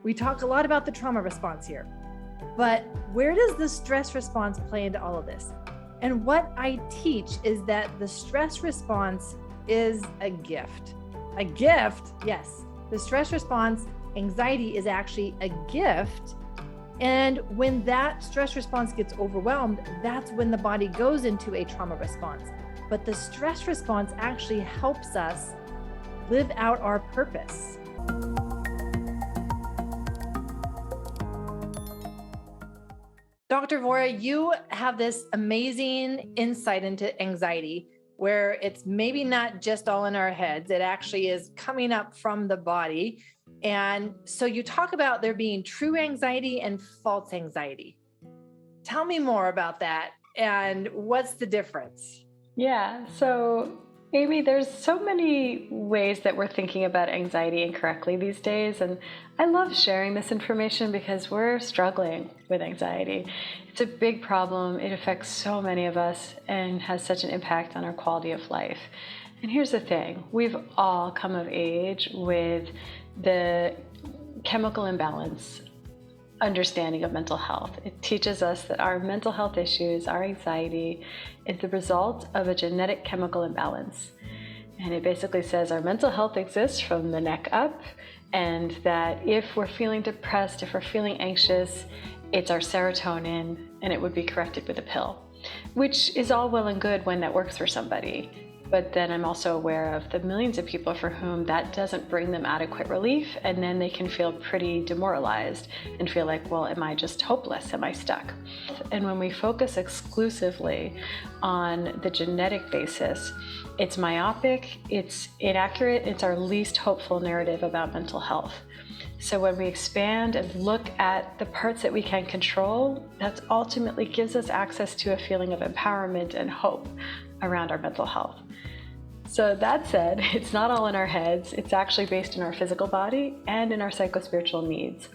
We talk a lot about the trauma response here, but where does the stress response play into all of this? And what I teach is that the stress response is a gift. A gift, yes. The stress response, anxiety, is actually a gift. And when that stress response gets overwhelmed, that's when the body goes into a trauma response. But the stress response actually helps us live out our purpose. Dr. Vora, you have this amazing insight into anxiety where it's maybe not just all in our heads, it actually is coming up from the body. And so you talk about there being true anxiety and false anxiety. Tell me more about that and what's the difference? Yeah, so Amy, there's so many ways that we're thinking about anxiety incorrectly these days, and I love sharing this information because we're struggling with anxiety. It's a big problem. It affects so many of us and has such an impact on our quality of life. And here's the thing, we've all come of age with the chemical imbalance understanding of mental health. It teaches us that our mental health issues, our anxiety, is the result of a genetic chemical imbalance. And it basically says our mental health exists from the neck up, and that if we're feeling depressed, if we're feeling anxious, it's our serotonin, and it would be corrected with a pill, which is all well and good when that works for somebody. But then I'm also aware of the millions of people for whom that doesn't bring them adequate relief, and then they can feel pretty demoralized and feel like, well, am I just hopeless? Am I stuck? And when we focus exclusively on the genetic basis, it's myopic, it's inaccurate, it's our least hopeful narrative about mental health. So when we expand and look at the parts that we can control, that ultimately gives us access to a feeling of empowerment and hope around our mental health. So that said, it's not all in our heads. It's actually based in our physical body and in our psychospiritual needs.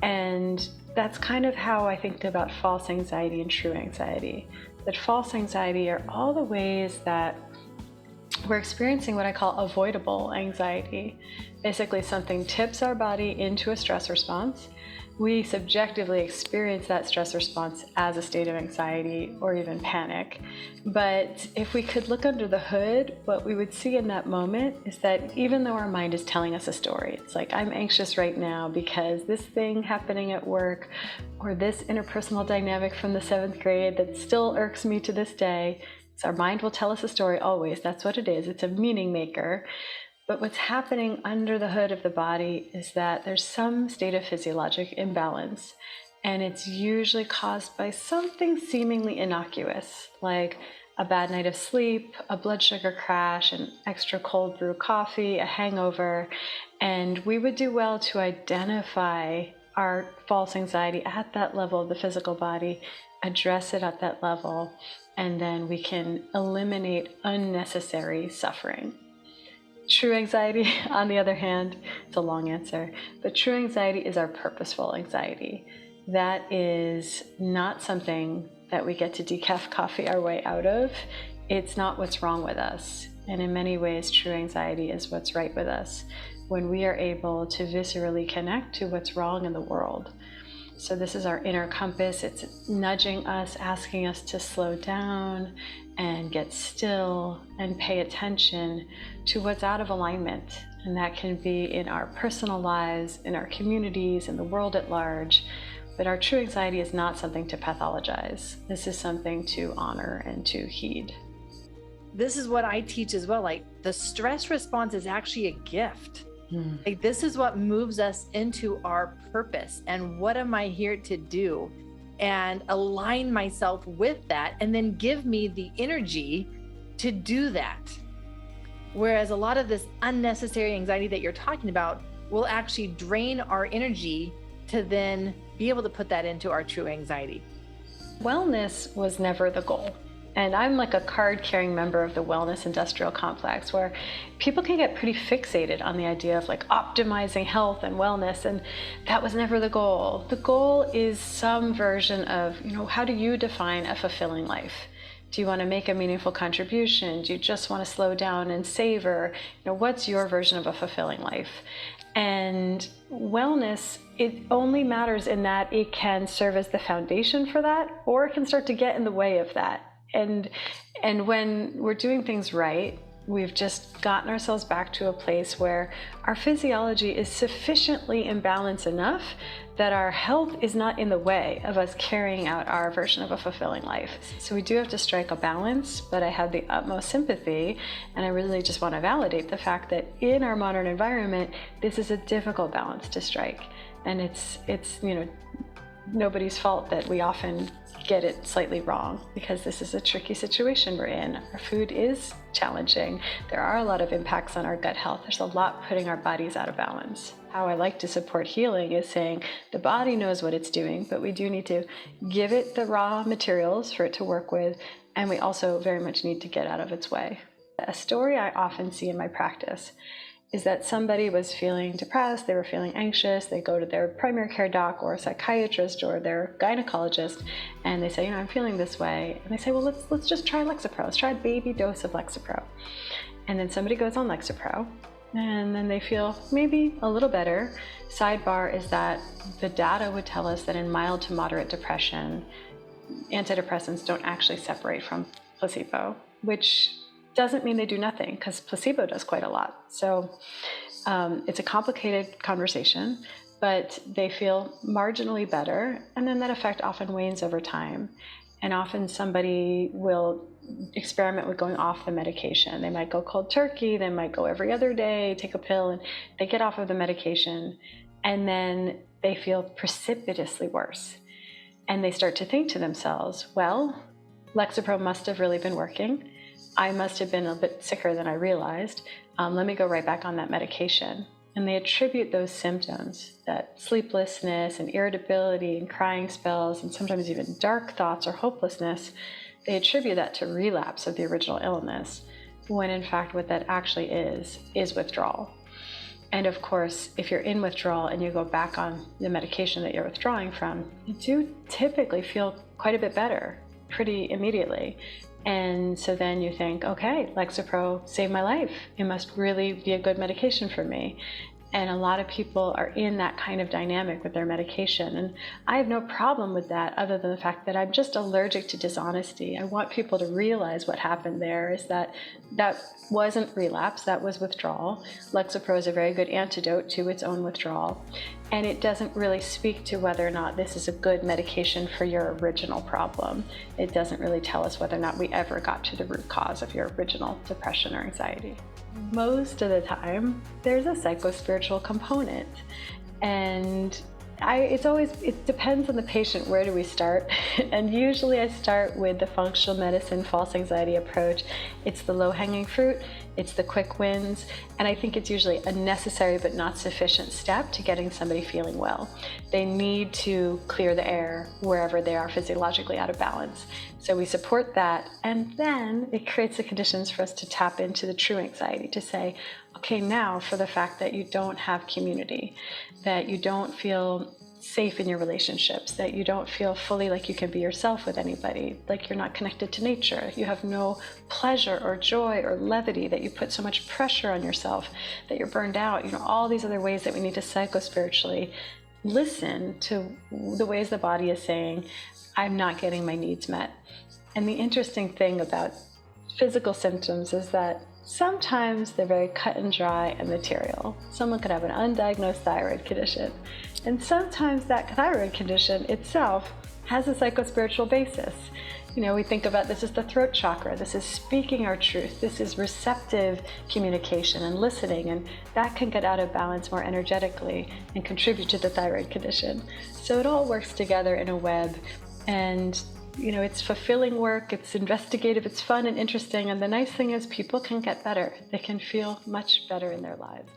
And that's kind of how I think about false anxiety and true anxiety. That false anxiety are all the ways that we're experiencing what I call avoidable anxiety. Basically, something tips our body into a stress response. We subjectively experience that stress response as a state of anxiety or even panic. But if we could look under the hood, what we would see in that moment is that even though our mind is telling us a story, it's like, I'm anxious right now because this thing happening at work or this interpersonal dynamic from the 7th grade that still irks me to this day. So our mind will tell us a story always. That's what it is. It's a meaning maker. But what's happening under the hood of the body is that there's some state of physiologic imbalance, and it's usually caused by something seemingly innocuous, like a bad night of sleep, a blood sugar crash, an extra cold brew coffee, a hangover. And we would do well to identify our false anxiety at that level of the physical body, address it at that level, and then we can eliminate unnecessary suffering. True anxiety, on the other hand, it's a long answer, but true anxiety is our purposeful anxiety. That is not something that we get to decaf coffee our way out of. It's not what's wrong with us. And in many ways, true anxiety is what's right with us when we are able to viscerally connect to what's wrong in the world. So this is our inner compass. It's nudging us, asking us to slow down and get still and pay attention to what's out of alignment. And that can be in our personal lives, in our communities, in the world at large. But our true anxiety is not something to pathologize. This is something to honor and to heed. This is what I teach as well. Like, the stress response is actually a gift. Like, this is what moves us into our purpose and what am I here to do, and align myself with that and then give me the energy to do that. Whereas a lot of this unnecessary anxiety that you're talking about will actually drain our energy to then be able to put that into our true anxiety. Wellness was never the goal. And I'm like a card-carrying member of the wellness industrial complex, where people can get pretty fixated on the idea of like optimizing health and wellness, and that was never the goal. The goal is some version of, how do you define a fulfilling life? Do you want to make a meaningful contribution? Do you just want to slow down and savor? What's your version of a fulfilling life? And wellness, it only matters in that it can serve as the foundation for that, or it can start to get in the way of that. And when we're doing things right, we've just gotten ourselves back to a place where our physiology is sufficiently in balance enough that our health is not in the way of us carrying out our version of a fulfilling life. So we do have to strike a balance, but I have the utmost sympathy, and I really just want to validate the fact that in our modern environment, this is a difficult balance to strike. And it's nobody's fault that we often get it slightly wrong, because this is a tricky situation we're in. Our food is challenging. There are a lot of impacts on our gut health. There's a lot putting our bodies out of balance. How I like to support healing is saying the body knows what it's doing, but we do need to give it the raw materials for it to work with, and we also very much need to get out of its way. A story I often see in my practice is that somebody was feeling depressed, they were feeling anxious, they go to their primary care doc or a psychiatrist or their gynecologist, and they say, I'm feeling this way. And they say, well, let's just try Lexapro. Let's try a baby dose of Lexapro. And then somebody goes on Lexapro, and then they feel maybe a little better. Sidebar is that the data would tell us that in mild to moderate depression, antidepressants don't actually separate from placebo, which doesn't mean they do nothing, because placebo does quite a lot. So it's a complicated conversation, but they feel marginally better, and then that effect often wanes over time. And often somebody will experiment with going off the medication. They might go cold turkey, they might go every other day, take a pill, and they get off of the medication, and then they feel precipitously worse. And they start to think to themselves, well, Lexapro must have really been working. I must have been a bit sicker than I realized. Let me go right back on that medication. And they attribute those symptoms, that sleeplessness and irritability and crying spells and sometimes even dark thoughts or hopelessness, they attribute that to relapse of the original illness, when in fact what that actually is withdrawal. And of course, if you're in withdrawal and you go back on the medication that you're withdrawing from, you do typically feel quite a bit better pretty immediately. And so then you think, okay, Lexapro saved my life. It must really be a good medication for me. And a lot of people are in that kind of dynamic with their medication. And I have no problem with that, other than the fact that I'm just allergic to dishonesty. I want people to realize what happened there is that wasn't relapse, that was withdrawal. Lexapro is a very good antidote to its own withdrawal. And it doesn't really speak to whether or not this is a good medication for your original problem. It doesn't really tell us whether or not we ever got to the root cause of your original depression or anxiety. Most of the time, there's a psychospiritual component. And it depends on the patient, where do we start? And usually I start with the functional medicine false anxiety approach. It's the low-hanging fruit, it's the quick wins, and I think it's usually a necessary but not sufficient step to getting somebody feeling well. They need to clear the air wherever they are physiologically out of balance. So we support that, and then it creates the conditions for us to tap into the true anxiety, to say, okay, now for the fact that you don't have community, that you don't feel safe in your relationships, that you don't feel fully like you can be yourself with anybody, like you're not connected to nature, you have no pleasure or joy or levity, that you put so much pressure on yourself, that you're burned out, all these other ways that we need to psychospiritually listen to the ways the body is saying, I'm not getting my needs met. And the interesting thing about physical symptoms is that sometimes they're very cut and dry and material. Someone could have an undiagnosed thyroid condition, and sometimes that thyroid condition itself has a psychospiritual basis. We think about this as the throat chakra. This is speaking our truth. This is receptive communication and listening, and that can get out of balance more energetically and contribute to the thyroid condition. So it all works together in a web, and it's fulfilling work, it's investigative, it's fun and interesting, and the nice thing is people can get better. They can feel much better in their lives.